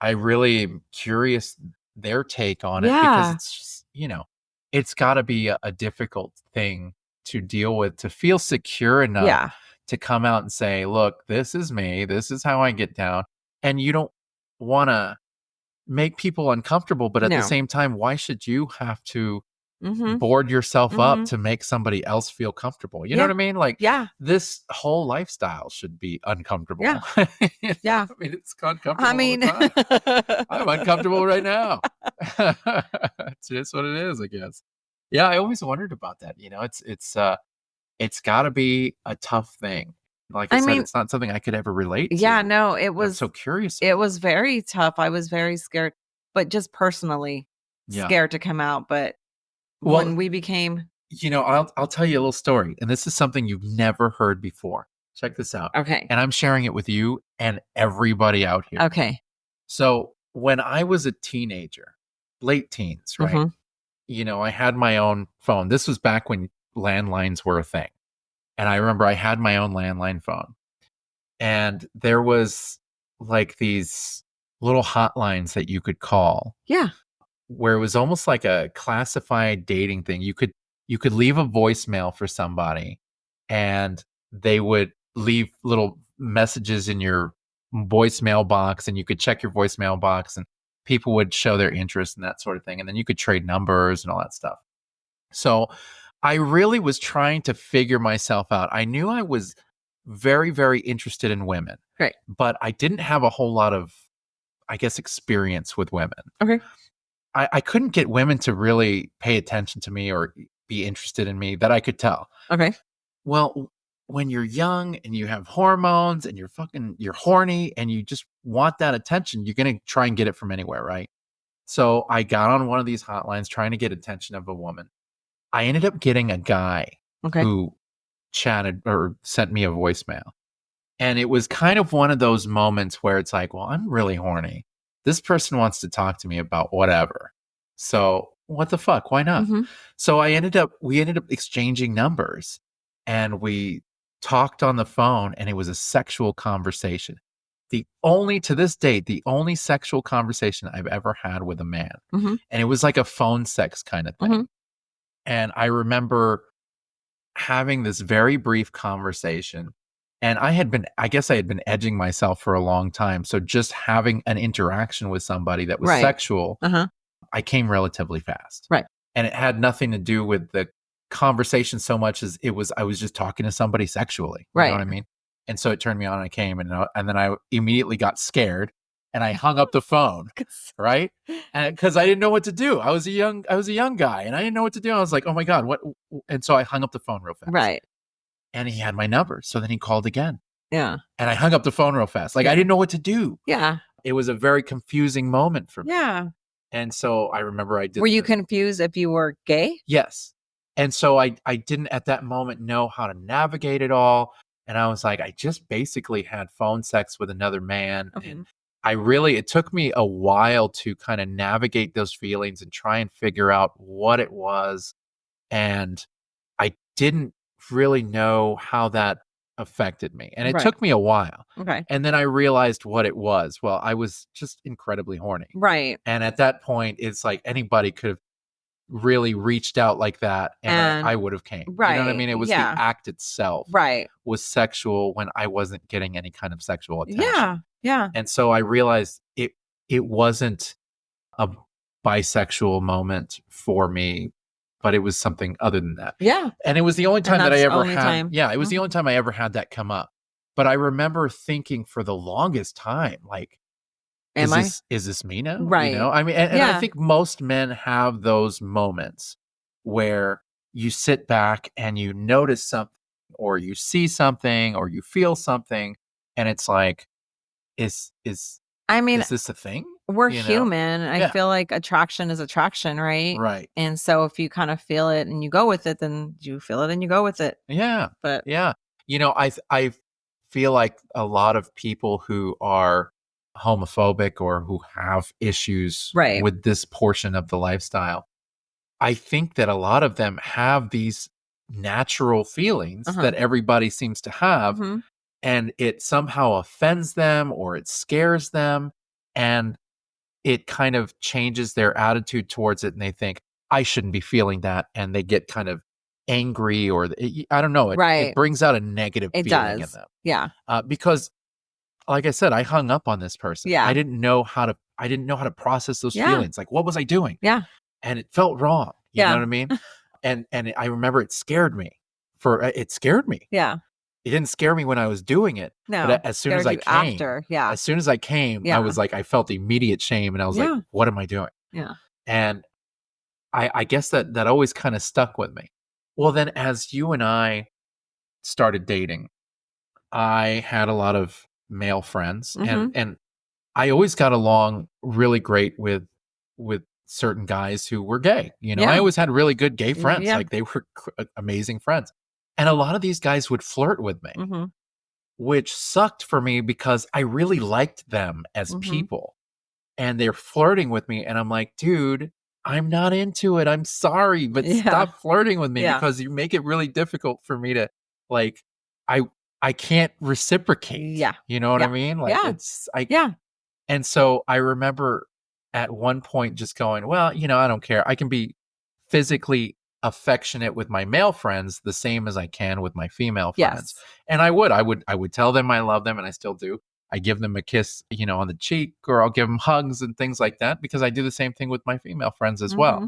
I really am curious their take on it because yeah. it's just, it's gotta be a difficult thing to deal with, to feel secure enough Yeah. to come out and say, "Look, this is me. This is how I get down." And you don't wanna make people uncomfortable, but at the No. same time, why should you have to Mhm. board yourself up Mhm. to make somebody else feel comfortable. You know Yeah. what I mean? Like, Yeah. this whole lifestyle should be uncomfortable. Yeah. You know? Yeah. I mean, it's I uncomfortable all the mean time. I'm uncomfortable right now. It's just what it is, I guess. Yeah, I always wondered about that. It's got to be a tough thing. Like I I said, mean, it's not something I could ever relate yeah, to. no, I'm so curious it about was very tough. I was very scared, but just personally it. Yeah. scared to come out. But when Well, we became I'll tell you a little story, and this is something you've never heard before. Check this out. okay. And I'm sharing it with you and everybody out here. Okay. So, when I was a teenager, late teens, right? Mhm. I had my own phone. This was back when landlines were a thing. And I remember I had my own landline phone. And there was like these little hotlines that you could call Yeah. where it was almost like a classified dating thing. You could leave a voicemail for somebody and they would leave little messages in your voicemail box, and you could check your voicemail box and people would show their interest and that sort of thing. And then you could trade numbers and all that stuff. So I really was trying to figure myself out. I knew I was very, very interested in women, Great. but I didn't have a whole lot of, I guess, experience with women. Okay. I couldn't get women to really pay attention to me or be interested in me that I could tell. Okay. Well, when you're young and you have hormones and you're horny and you just want that attention, you're going to try and get it from anywhere, right? So I got on one of these hotlines trying to get attention of a woman. I ended up getting a guy Okay. who chatted or sent me a voicemail. And it was kind of one of those moments where it's like, well, I'm really horny. This person wants to talk to me about whatever. So what the fuck? Why not? Mhm. So we ended up exchanging numbers and we talked on the phone, and it was a sexual conversation. To this date, the only sexual conversation I've ever had with a man. Mhm. And it was like a phone sex kind of Mhm. thing. And I remember having this very brief conversation, and I guess I had been edging myself for a long time. So just having an interaction with somebody that was Right. sexual, Uh-huh. I came relatively fast. Right. And it had nothing to do with the conversation so much as I was just talking to somebody sexually. You know what Right. I mean? And so it turned me on, and I came, and then I immediately got scared and I hung up the phone, right? And because I didn't know what to do. I was a young guy and I didn't know what to do. I was like, oh my God, what? And so I hung up the phone real fast. Right. And he had my number. So then he called again. Yeah. And I hung up the phone real fast. Like, I didn't know what to do. Yeah. It was a very confusing moment for me. Yeah. And so I remember I did. Were you confused if you were gay? Yes. And so I didn't at that moment know how to navigate it all. And I was like, I just basically had phone sex with another man. Okay. And it took me a while to kind of navigate those feelings and try and figure out what it was. And I didn't really know how that affected me. And it Right. took me a while. Okay. And then I realized what it was. Well, I was just incredibly horny. Right. And at that point, it's like anybody could have really reached out like that, and I would have came. You know what I Right. mean? It was the Yeah. act itself Right. was sexual when I wasn't getting any kind of sexual attention. Yeah. Yeah. And so I realized it wasn't a bisexual moment for me, but it was something other than that. Yeah. And it was the only time that I that's the ever only had. time. Yeah, it was the only time I ever had that come up. But I remember thinking for the longest time, like, Am I? is this me now? Right. I mean, and I Yeah. think most men have those moments where you sit back and you notice something, or you see something, or you feel something, and it's like, is I mean, is this a thing? we're You know? human. I Yeah. feel like attraction is attraction, right? Right. And so if you kind of feel it and you go with it, then you feel it and you go with it. Yeah. But Yeah. I feel like a lot of people who are homophobic or who have issues Right. with this portion of the lifestyle, I think that a lot of them have these natural feelings Uh-huh. that everybody seems to have, Mhm. and it somehow offends them or it scares them, and it kind of changes their attitude towards it, and they think, I shouldn't be feeling that, and they get kind of angry, or I don't know, it Right. brings out a negative It feeling in does. them. Yeah. Because like I said, I hung up on this person. Yeah. I didn't know how to process those Yeah. feelings. Like, what was I doing? Yeah. And it felt wrong. You know what I mean? And I remember it scared me. It scared me. Yeah. It didn't scare me when I was doing it, No. but as soon as Scared I you came, after. Yeah. as soon as I came, I Yeah. was like, I felt immediate shame, and I was like, Yeah. "What am I doing?" Yeah. And I guess that always kind of stuck with me. Well, then as you and I started dating, I had a lot of male friends, Mm-hmm. and I always got along really great with certain guys who were gay. You know, I Yeah. always had really good gay friends. Yeah. Like they were amazing friends. And a lot of these guys would flirt with me, Mm-hmm. which sucked for me because I really liked them as Mm-hmm. people. And they're flirting with me and I'm like, "Dude, I'm not into it. I'm sorry, but Yeah. stop flirting with me Yeah. because you make it really difficult for me to like I I can't reciprocate." Yeah. You know what I Yeah. mean? Like Yeah. it's I Yeah. and so I remember at one point just going, well, I don't care. I can be physically affectionate with my male friends the same as I can with my female friends. Yes. And I would tell them I love them and I still do. I give them a kiss, on the cheek, or I'll give them hugs and things like that because I do the same thing with my female friends as well. Mm-hmm.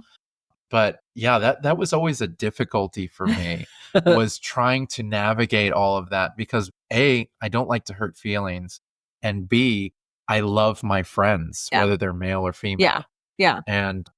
But yeah, that was always a difficulty for me, was trying to navigate all of that because A, I don't like to hurt feelings, and B, I love my friends, Yeah. whether they're male or female. Yeah. Yeah. And,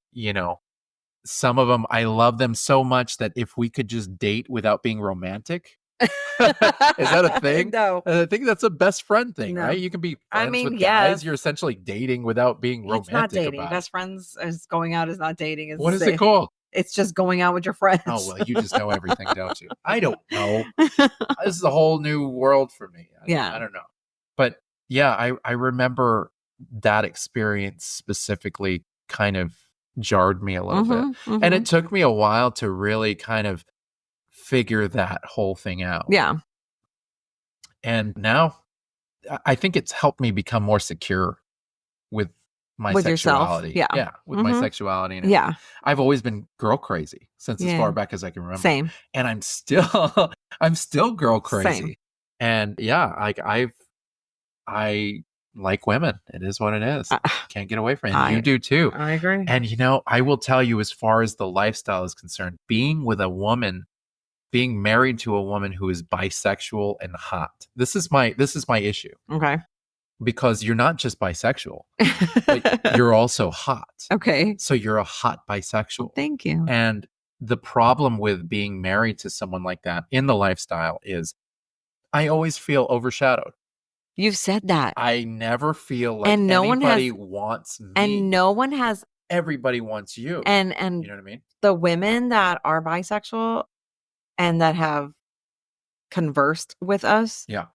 some of them, I love them so much that if we could just date without being romantic. Is that a thing? No. I think that's a best friend thing, No. right? You can be I friends mean, with yes. guys. You're essentially dating without being It's not romantic dating. about it. Best friends is going out is not dating. It's What is it called? It's just going out with your friends. Oh, well, you just know everything, don't you? I don't know. This is a whole new world for me. Yeah. I don't know. But yeah, I remember that experience specifically kind of jarred me a little bit. Mm-hmm. And it took me a while to really kind of figure that whole thing out. Yeah. And now I think it's helped me become more secure with my With yourself. sexuality. Yeah. Yeah, with my Mhm. sexuality and Yeah. everything. I've always been girl crazy since as Yeah. far back as I can remember. Same. And I'm still I'm still girl crazy. Same. And yeah, I like women. It is what it is. Can't get away from it. And you do too. I agree. And I will tell you, as far as the lifestyle is concerned, being married to a woman who is bisexual and hot. This is my issue. Okay. Because you're not just bisexual, but you're also hot. Okay. So you're a hot bisexual. Thank you. And the problem with being married to someone like that in the lifestyle is I always feel overshadowed. You've said that. I never feel like And no one anybody has- wants me. And no one has Everybody wants you. and You know what I mean? the women that are bisexual and that have conversed with us Yeah.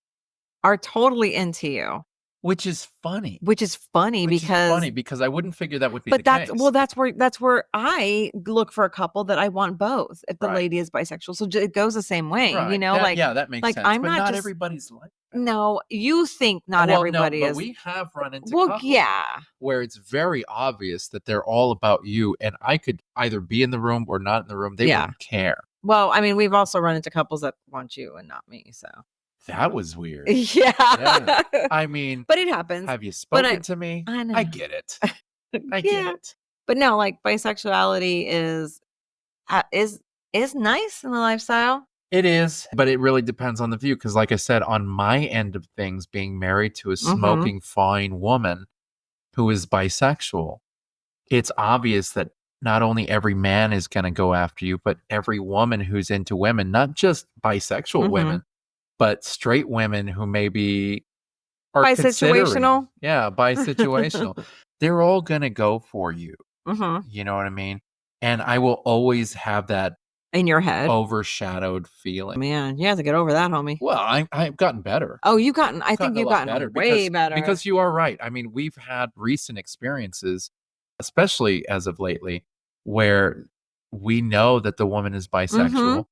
are totally into you. Which is funny. Which is funny because I wouldn't figure that would be but the case. that's where I look for a couple that I want both if the Right. lady is bisexual. So it goes the same way, Right. That makes like, sense. I'm but not not just- everybody's like that. no, you think not Well, everybody no, is. but we have run into Well, couples yeah. where it's very obvious that they're all about you, and I could either be in the room or not in the room. They Yeah. wouldn't care. Well, I mean, we've also run into couples that want you and not me, so. That was weird. Yeah. I mean, But it happens. have you spoken to me? I know. I get it. I Yeah. get it. But no, like bisexuality is nice in the lifestyle. It is, but it really depends on the view. Because, like I said, on my end of things, being married to a smoking, fine woman who is bisexual, it's obvious that not only every man is going to go after you, but every woman who's into women, not just bisexual women, but straight women who maybe are Bisexuational? bisexuational. They're all going to go for you. Mm-hmm. You know what I mean? And I will always have that In your head. overshadowed feeling. Man, you have to get over that, homie. Well, I've gotten better. Oh, I think a you've lot gotten way better. Because you are right. I mean, we've had recent experiences, especially as of lately, where we know that the woman is bisexual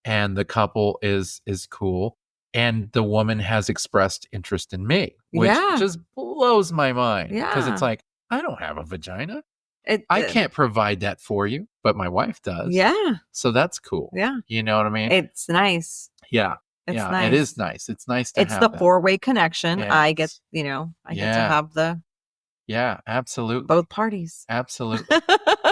and the couple is cool, and the woman has expressed interest in me, which just blows my mind. Because it's like, I don't have a vagina. I can't provide that for you, but my wife does. Yeah. So that's cool. Yeah. You know what I mean? It's nice. Yeah. It's yeah, nice. it is nice. It's nice to It's have the that. four-way connection. Yes. I get to have the Yeah, absolutely. Both parties. Absolutely.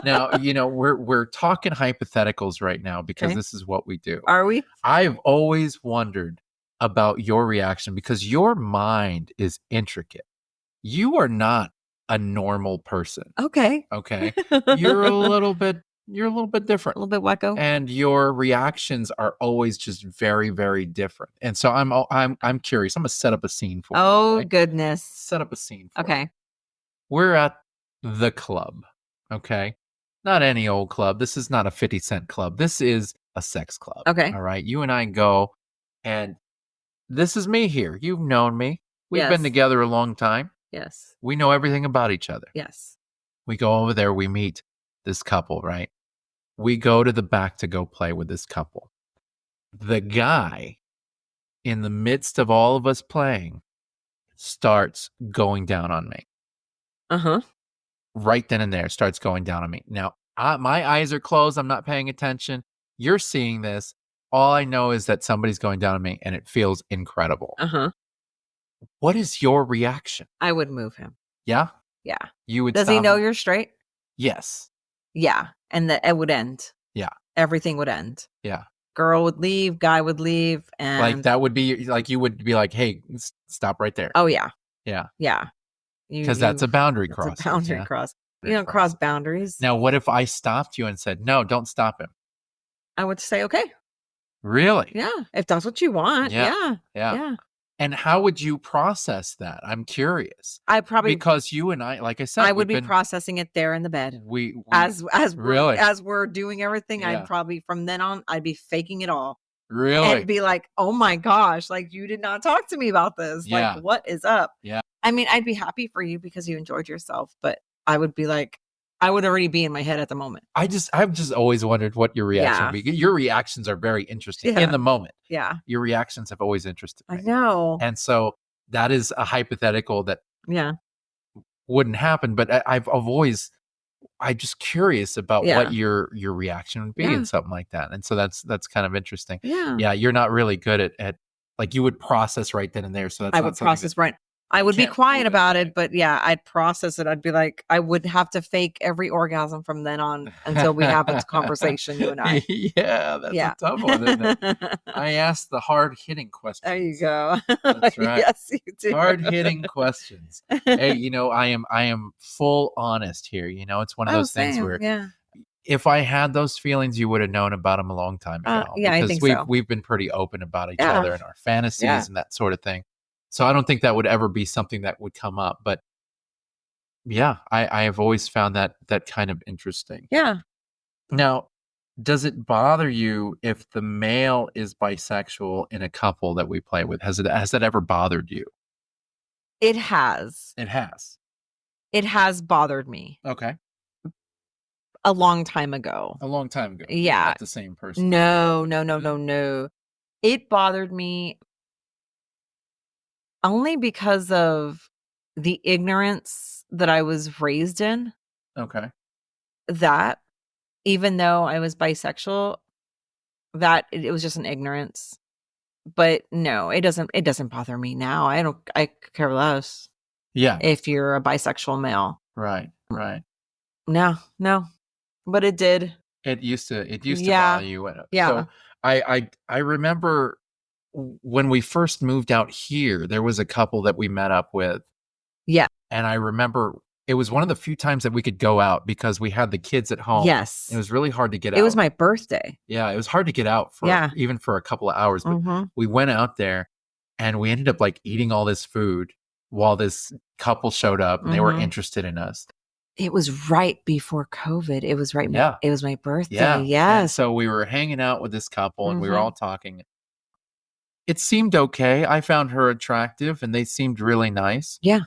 Now, we're talking hypotheticals right now because Okay. this is what we do. Are we? I've always wondered about your reaction because your mind is intricate. You are not a normal person, Okay. okay? A You're a little bit different. little bit wacko. And your reactions are always just very, very different. And so I'm curious. I'm gonna set up a scene for you. Oh, Okay? goodness. Set up a scene for you. Okay. We're at the club, okay? Not any old club. This is not a 50 Cent club. This is a sex club. Okay. All right. You and I go, and this is me here. You've known me. We've been Yes. together a long time. Yes. We know everything about each other. Yes. We go over there, we meet this couple, right? We go to the back to go play with this couple. The guy, in the midst of all of us playing, starts going down on me. Uh-huh. Right then and there, starts going down on me. Now, my eyes are closed. I'm not paying attention. You're seeing this. All I know is that somebody's going down on me and it feels incredible. Uh-huh. What is your reaction? I would move him. Yeah? Yeah. You would Does he stop know him? you're straight? Yes. Yeah. And that it would end. Yeah. Everything would end. Yeah. Girl would leave, guy would leave, and Like that would be like you would be like, "Hey, stop right there." oh yeah. Yeah. Yeah. Because that's a boundary That's cross. a boundary Yeah. cross. You don't cross boundaries. Now, what if I stopped you and said, "No, don't stop him"? I would say, okay. Really? Yeah. If that's what you want. Yeah. Yeah. Yeah. Yeah. And how would you process that? I'm curious. I probably Because you and I, like I said, I would be processing it there in the bed. we As really, as we're doing everything, Yeah. I'd probably from then on I'd be faking it all. really, And be like, "Oh my gosh, like you did not talk to me about this. Yeah. Like what is up?" Yeah. I mean, I'd be happy for you because you enjoyed yourself, but I would be like I would already be in my head at the moment. I've just always wondered what your reaction Yeah. would be. Your reactions are very interesting Yeah. in the moment. Yeah. Your reactions have always interested I me. know. And so that is a hypothetical that Yeah. wouldn't happen, but I'm just curious about Yeah. what your reaction would be Yeah. in something like that. And so that's kind of interesting. Yeah. Yeah, you're not really good at like you would process right then and there. So that's I not would something process right. I would be can't quiet move it, about right? it, but yeah, I'd process it. I'd be like, I would have to fake every orgasm from then on until we have a conversation, you and I. Yeah, that's Yeah. a tough one, isn't it? I asked the hard hitting questions. There you go. That's right. Yes, you do. Hard hitting questions. Hey, I am full honest here. It's one of Oh, those things same. where Yeah. if I had those feelings, you would have known about them a long time ago. Yeah, I because think we've so. we've been pretty open about each Yeah. other and our fantasies Yeah. and that sort of thing. So I don't think that would ever be something that would come up. But yeah, I have always found that kind of interesting. Yeah. Now, does it bother you if the male is bisexual in a couple that we play with? Has that ever bothered you? It has. It has. It has bothered me Okay. a long time ago. A long time ago. Yeah. Not the same person. No. No. It bothered me only because of the ignorance that I was raised in, Okay. that even though I was bisexual, that it was just an ignorance. But no, it doesn't bother me now. I could care less Yeah. if you're a bisexual male. Right. Right. No. But it did. It used to Yeah. bother you. Yeah. So I remember when we first moved out here, there was a couple that we met up with. Yeah. And I remember it was one of the few times that we could go out because we had the kids at home. Yes. It was really hard to get out. It was my birthday. Yeah, it was hard to get out for Yeah. even for a couple of hours. But Mhm. we went out there and we ended up like eating all this food while this couple showed up and they were Mhm. interested in us. It was right before COVID. It was right. Yeah. It was my birthday. Yeah. And Yes. so we were hanging out with this couple and we were Mhm. all talking. It seemed okay. I found her attractive and they seemed really nice. Yeah.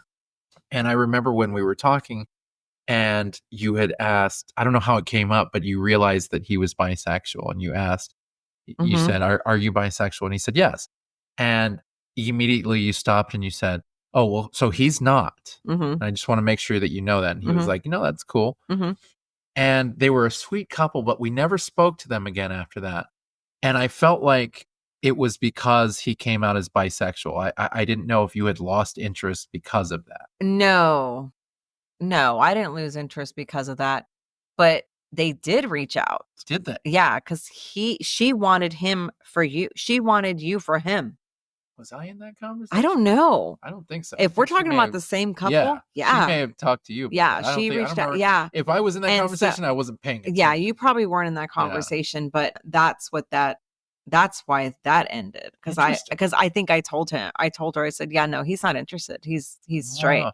And I remember when we were talking and you had asked, I don't know how it came up, but you realized that he was bisexual and you asked, you Mhm. said, are you bisexual? And he said, yes. And immediately you stopped and you said, oh, well, so he's not. Mhm. And I just want to make sure that you know that. And he was Mhm. like, that's cool. Mhm. And they were a sweet couple, but we never spoke to them again after that. And I felt like it was because he came out as bisexual. I didn't know if you had lost interest because of that. No. No, I didn't lose interest because of that, but they did reach out. Did they? Yeah, because she wanted him for you. She wanted you for him. Was I in that conversation? I don't know. I don't think so. If we're talking about the same couple, She may have talked to you about yeah, that. I don't she think I reached don't out. remember. Yeah, If I was in that And so- conversation, I wasn't paying attention. yeah, you probably weren't in that conversation, but that's why that ended. Interesting. Because I think I told her, I said, yeah, no, he's not interested. He's straight. Ah,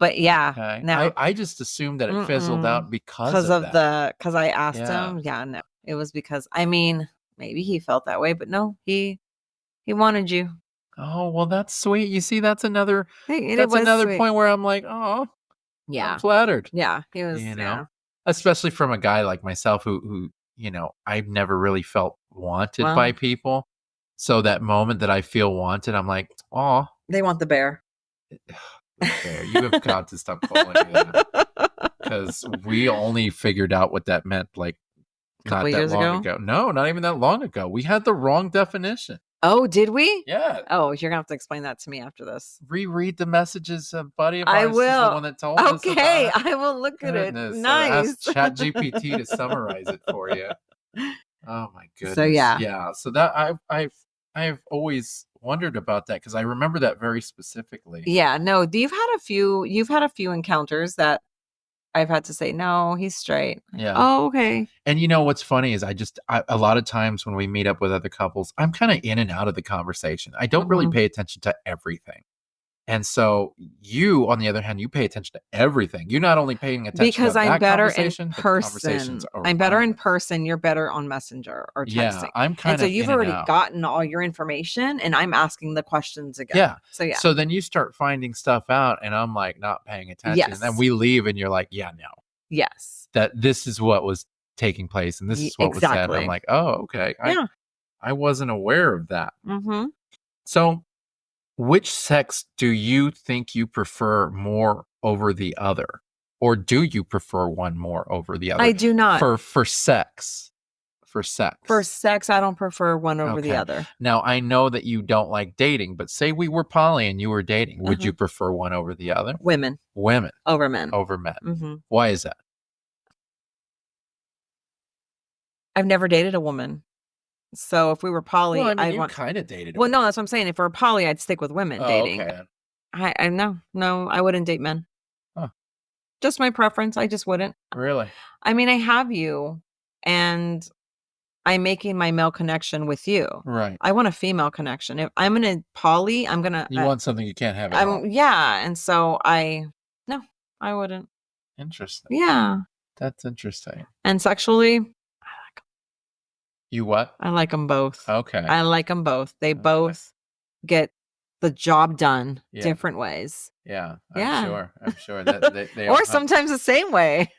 But yeah, okay. no, I just assumed that it fizzled out because of that. because I asked Yeah. him. Yeah, no, it was because maybe he felt that way, but no, he wanted you. Oh, well, that's sweet. You see, that's another It was sweet. point where I'm like, oh, I'm Yeah, flattered. yeah, he was. You know, Yeah. especially from a guy like myself who I've never really felt wanted by Well. people. So that moment that I feel wanted, I'm like, oh, They want the bear. there. You have got to stop calling me that. Because we only figured out what that meant like Couple not that years long ago? ago. No, not even that long ago. We had the wrong definition. Oh, did we? Yeah. Oh, you're gonna have to explain that to me after this. Reread the messages. A buddy of I ours is the will. one that told us about Okay, it. I will look at it. Goodness. So Nice. ask ChatGPT to summarize it for you. Oh my goodness. So, yeah. Yeah. So that I've always wondered about that because I remember that very specifically. Yeah, no, you've had a few encounters that I've had to say, no, he's straight. Yeah. Oh, okay. And you know what's funny is a lot of times when we meet up with other couples, I'm kind of in and out of the conversation. I don't really Mhm. pay attention to everything. And so you, on the other hand, you pay attention to everything. You're not only paying attention Because to I'm that better in conversation, but the person. conversations I'm better in around it. person. You're better on Messenger or texting. Yeah, I'm kind And so of you've in and already out. gotten all your information, and I'm asking the questions again. Yeah. So yeah. So then you start finding stuff out, and I'm like not paying attention. And then Yes. we leave, and you're like, yeah, no, Yes. that this is what was taking place, and this is what was said. And I'm Exactly. like, oh, okay. Yeah. I wasn't aware of that. Mm-hmm. So which sex do you think you prefer more over the other? Or do you prefer one more over the other? I do not. For sex. For sex. For sex, I don't prefer one over the Okay. other. Now, I know that you don't like dating, but say we were poly and you were dating. Would you prefer one over the other? Women Women over men. over men. Mm-hmm. Why is that? I've never dated a woman. So if we were poly, Well, I mean, I'd you want. kind of dated. Well, no, that's what I'm saying. If we're poly, I'd stick with women dating. Okay. I no, I wouldn't date men. Huh. Just my preference. I just wouldn't. Really? I mean, I have you, and I'm making my male connection with you. Right. I want a female connection. If I'm in a poly, I'm gonna. You want something you can't have at all. Yeah, and so I wouldn't. Interesting. Yeah, That's interesting. and sexually, You what? I like them both. Okay. I like them both. They both get the job done different ways. Yeah, Yeah. I'm sure that they Or sometimes the same way.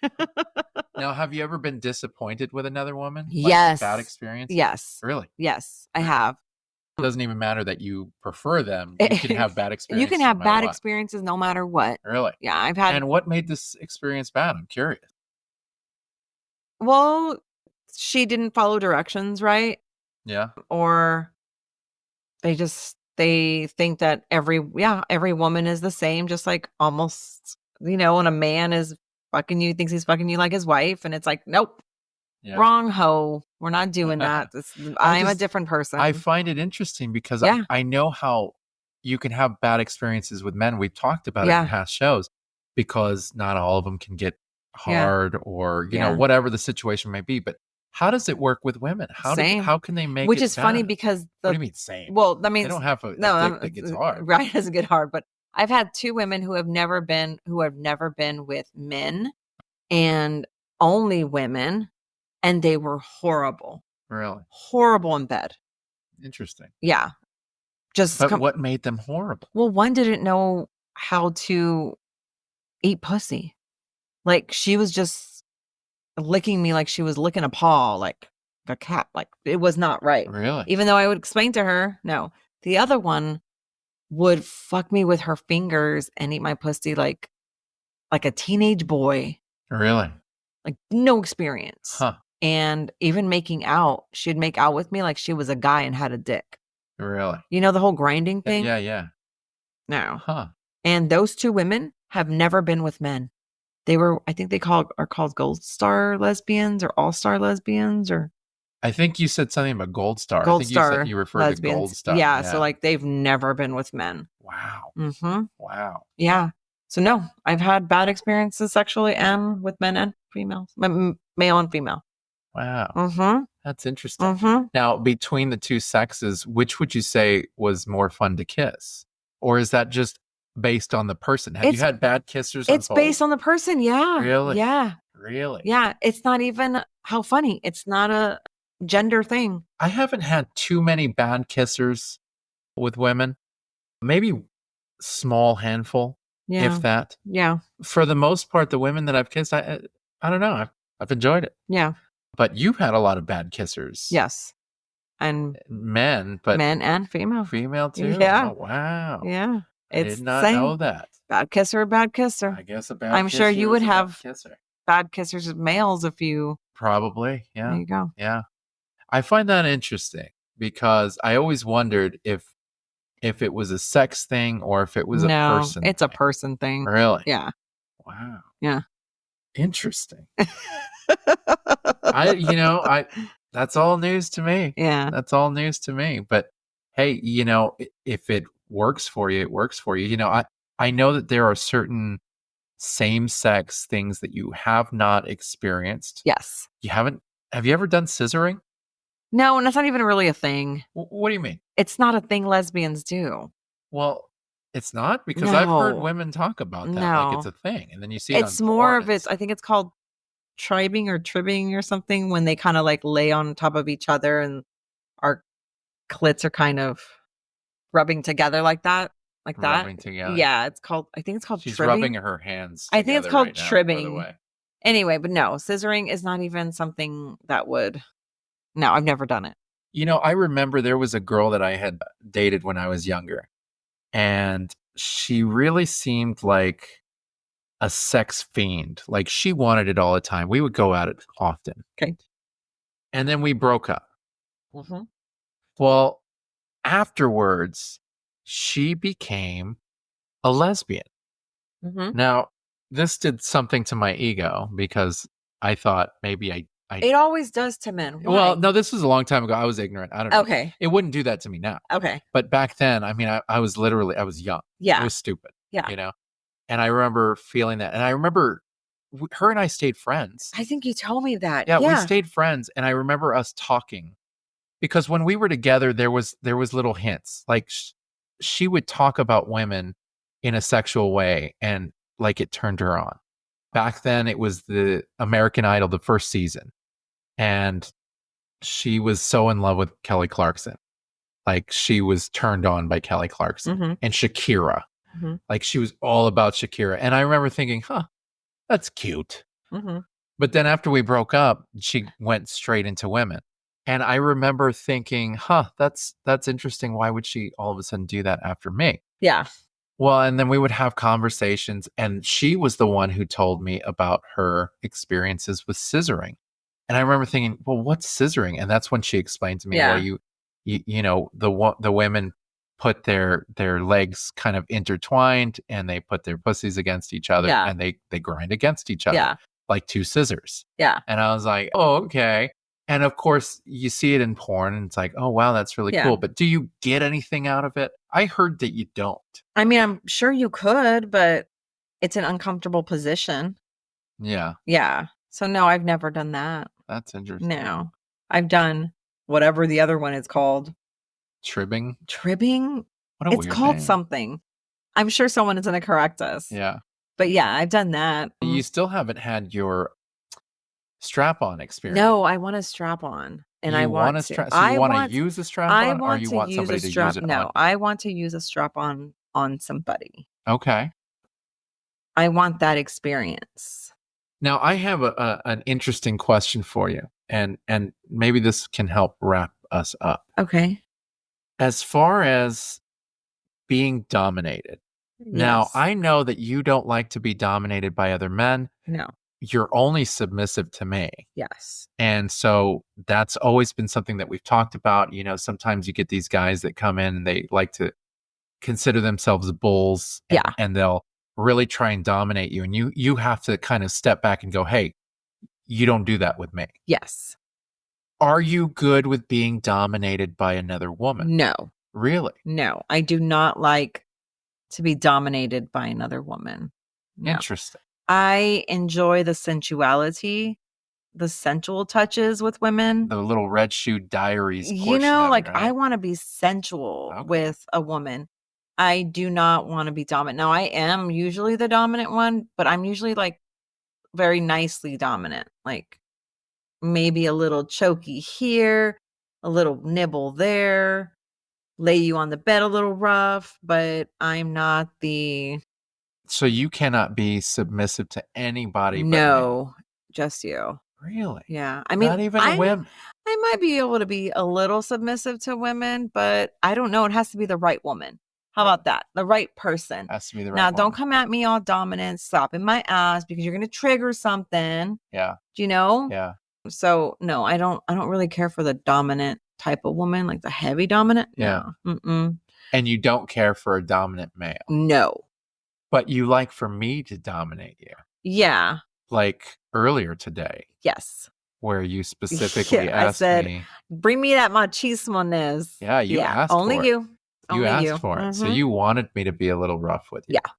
Now, have you ever been disappointed with another woman? Like, Yes. bad experience? Yes. Really? Yes, I have. It doesn't even matter that you prefer them. You can have bad experiences. You can have no matter bad what. experiences no matter what. Really? Yeah, I've had. And what made this experience bad? I'm curious. Well, she didn't follow directions right, Yeah. or they think that every woman is the same, just like almost, when a man is fucking you, thinks he's fucking you like his wife, and it's like, nope, Yeah. wrong hoe. We're not doing that. I'm a different person. I find it interesting because Yeah. I know how you can have bad experiences with men. We've talked about it Yeah. in past shows because not all of them can get Yeah. hard or, Yeah. whatever the situation may be. But how does it work with women? Same. How can they make Which it is funny bad? because What do you mean same? well, that means They don't have a no, dick that gets hard. right? It doesn't get hard, but I've had two women who have never been with men and only women, and they were horrible in bed. Interesting. Yeah, just But what made them horrible? well, one didn't know how to eat pussy. Like she was just licking me like she was licking a paw, like a cat. Like it was not right. Really? Even though I would explain to her, no. The other one would fuck me with her fingers and eat my pussy like a teenage boy. Really? Like no experience. Huh. And even making out, she'd make out with me like she was a guy and had a dick. Really? You know the whole grinding thing? Yeah. No. Huh. And those two women have never been with men. I think are called gold star lesbians or all-star lesbians or I think you said something about Gold Star. I gold think you said star you referred to Gold lesbians. Star. Yeah. So Yeah. like they've never been with men. Wow. Mm-hmm. Wow. Yeah. So no, I've had bad experiences sexually and with men and females, male and female. Wow. Mm-hmm. That's interesting. Mm-hmm. Now, between the two sexes, which would you say was more fun to kiss? Or is that just based on the person? Have you had bad kissers on It's both? based on the person. Yeah. Really? Yeah. Really? Yeah. It's not even how funny. It's not a gender thing. I haven't had too many bad kissers with women. Maybe small handful, Yeah. if that. Yeah. For the most part, the women that I've kissed, I don't know. I've enjoyed it. Yeah. But you've had a lot of bad kissers. Yes. And Men, but men and female. female too? Yeah. Oh, wow. Yeah. I It's did the not know same. that. Bad kisser or bad kisser. I guess a bad I'm sure kisser you would is a bad have kisser. bad kissers with males if you. Probably, There yeah. you go. Yeah. I find that interesting because I always wondered if it was a sex thing or if it was a No, person it's a thing. person thing. Really? Yeah. Wow. Yeah. Interesting. I that's all news to me. Yeah. That's all news to me. But hey, if it works for you, it works for you. I know that there are certain same-sex things that you have not experienced. Yes. Have you ever done scissoring? No, and that's not even really a thing. What do you mean? It's not a thing lesbians do. Well, it's not because I've heard No. women talk about that like it's No. a thing, and then you see it on It's more of porn. I think it's called tribing or tribbing or something when they kind of like lay on top of each other and our clits are kind of rubbing together like that. Like that. Rubbing together. Yeah, I think it's called She's tribbing. rubbing her hands I think it's together called right now, by the tribbing. way. Anyway, but no, scissoring is not even something that would. No, I've never done it. I remember there was a girl that I had dated when I was younger, and she really seemed like a sex fiend. Like she wanted it all the time. We would go at it often. Okay. And then we broke up. Mm-hmm. Well, afterwards, she became a lesbian. Mm-hmm. Now, this did something to my ego because I thought maybe I It always does to men. Why? well, no, this was a long time ago. I was ignorant. I don't know. Okay. It wouldn't do that to me now. Okay. But back then, I mean, I was young. Yeah. I was stupid. Yeah. And I remember feeling that. And I remember her and I stayed friends. I think you told me that. Yeah, we stayed friends. And I remember us talking because when we were together, there was little hints. Like she would talk about women in a sexual way and like it turned her on. Back then, it was the American Idol, the first season. And she was so in love with Kelly Clarkson. Like she was turned on by Kelly Clarkson Mm-hmm. and Shakira. Mm-hmm. Like she was all about Shakira. And I remember thinking, that's cute. Mm-hmm. But then after we broke up, she went straight into women. And I remember thinking, that's interesting. Why would she all of a sudden do that after me? Yeah. Well, and then we would have conversations, and she was the one who told me about her experiences with scissoring. And I remember thinking, well, what's scissoring? And that's when she explained to me, Yeah. well, the women put their legs kind of intertwined and they put their pussies against each other and they grind against each other like two scissors. Yeah. And I was like, oh, okay. And of course, you see it in porn and it's like, oh, wow, that's really cool. But do you get anything out of it? I heard that you don't. I mean, I'm sure you could, but it's an uncomfortable position. Yeah. Yeah. So no, I've never done that. That's interesting. No. I've done whatever the other one is called. Tribbing? Tribbing? What a it's weird called name. something. I'm sure someone is going to correct us. Yeah. But yeah, I've done that. You still haven't had your strap-on experience. No, I want a strap-on. And I want to. So you want to use a strap-on or you want somebody to use it on? No, I want to use a strap-on on somebody. Okay. I want that experience. Now, I have an interesting question for you, and maybe this can help wrap us up. Okay. As far as being dominated, now I know that you don't like to be dominated by other men. No. You're only submissive to me. Yes. And so that's always been something that we've talked about. Sometimes you get these guys that come in and they like to consider themselves bulls. And they'll really try and dominate you, and you have to kind of step back and go, hey, you don't do that with me. Yes. Are you good with being dominated by another woman? No. Really? No. I do not like to be dominated by another woman. No. Interesting. I enjoy the sensuality, the sensual touches with women. The little Red Shoe Diaries You portion know, of like it, I right? want to be sensual Okay. with a woman. I do not want to be dominant. Now, I am usually the dominant one, but I'm usually like very nicely dominant. Like maybe a little choky here, a little nibble there, lay you on the bed a little rough, but I'm not the So you cannot be submissive to anybody but me. no, just you. Really? Yeah. I mean, Not even a I whim. I might be able to be a little submissive to women, but I don't know. It has to be the right woman. How Right. about that? The right person. Has to be the right Now, one. don't come at me all dominant, slapping my ass because you're going to trigger something. Yeah. Do you know? Yeah. So, no, I don't really care for the dominant type of woman, like the heavy dominant. Yeah. No. Mm-mm. And you don't care for a dominant male, No. but you like for me to dominate you. Yeah. Like earlier today, Yes. where you specifically Yeah. I asked said, me. bring me that machismo-ness. Yeah, you Yeah. asked Only for it. you. You Only asked you. for it. So Mm-hmm. you wanted me to be a little rough with you. Yeah.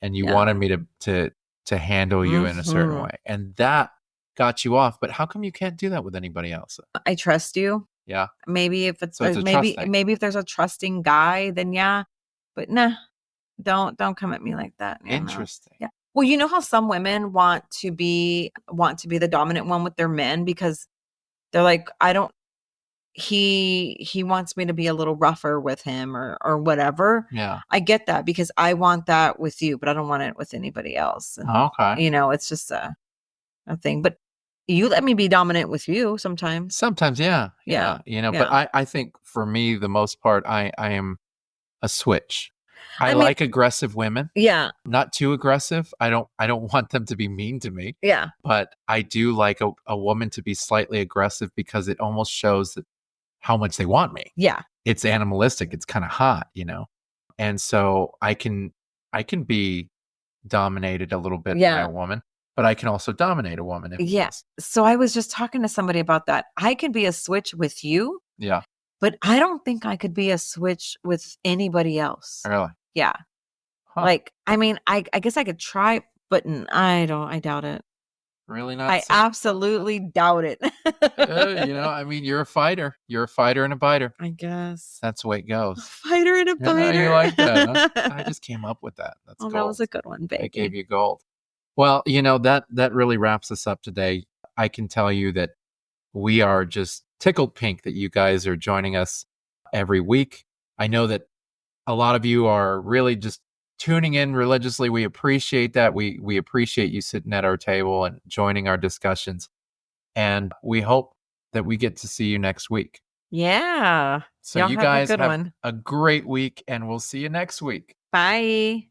And you Yeah. wanted me to handle you in a certain Mhm. way. And that got you off. But how come you can't do that with anybody else? I trust you. Yeah. Maybe if it's So it's a trust thing. maybe if there's a trusting guy, then yeah. But nah, don't come at me like that. Yeah, no. Interesting. Yeah. Well, you know how some women want to be the dominant one with their men because they're like, I don't he wants me to be a little rougher with him or whatever. Yeah. I get that because I want that with you, but I don't want it with anybody else. And Okay. it's just a thing. But you let me be dominant with you sometimes. Sometimes, yeah. Yeah. But Yeah. I think for me, the most part, I am a switch. I I mean, like aggressive women, yeah. not too aggressive. I don't want them to be mean to me, Yeah. but I do like a woman to be slightly aggressive because it almost shows that how much they want me. Yeah. It's animalistic. It's kind of hot. And so I can be dominated a little bit by Yeah. a woman, but I can also dominate a woman if Yeah. needs. So I was just talking to somebody about that. I could be a switch with you, Yeah, but I don't think I could be a switch with anybody else. really. Yeah. Huh. Like, I mean, I guess I could try, but I doubt it. Really not I so. absolutely doubt it. I mean, you're a fighter. You're a fighter and a biter. I guess. That's the way it A goes. fighter and a Yeah, biter. you like that, huh? I just came up with that. That's Oh, that was gold. a good one, I gave baby. you gold. Well, that really wraps us up today. I can tell you that we are just tickled pink that you guys are joining us every week. I know that a lot of you are really just tuning in religiously. We appreciate that. We appreciate you sitting at our table and joining our discussions. And we hope that we get to see you next week. Yeah. So Y'all you have a guys good have one. a great week, and we'll see you next week. Bye.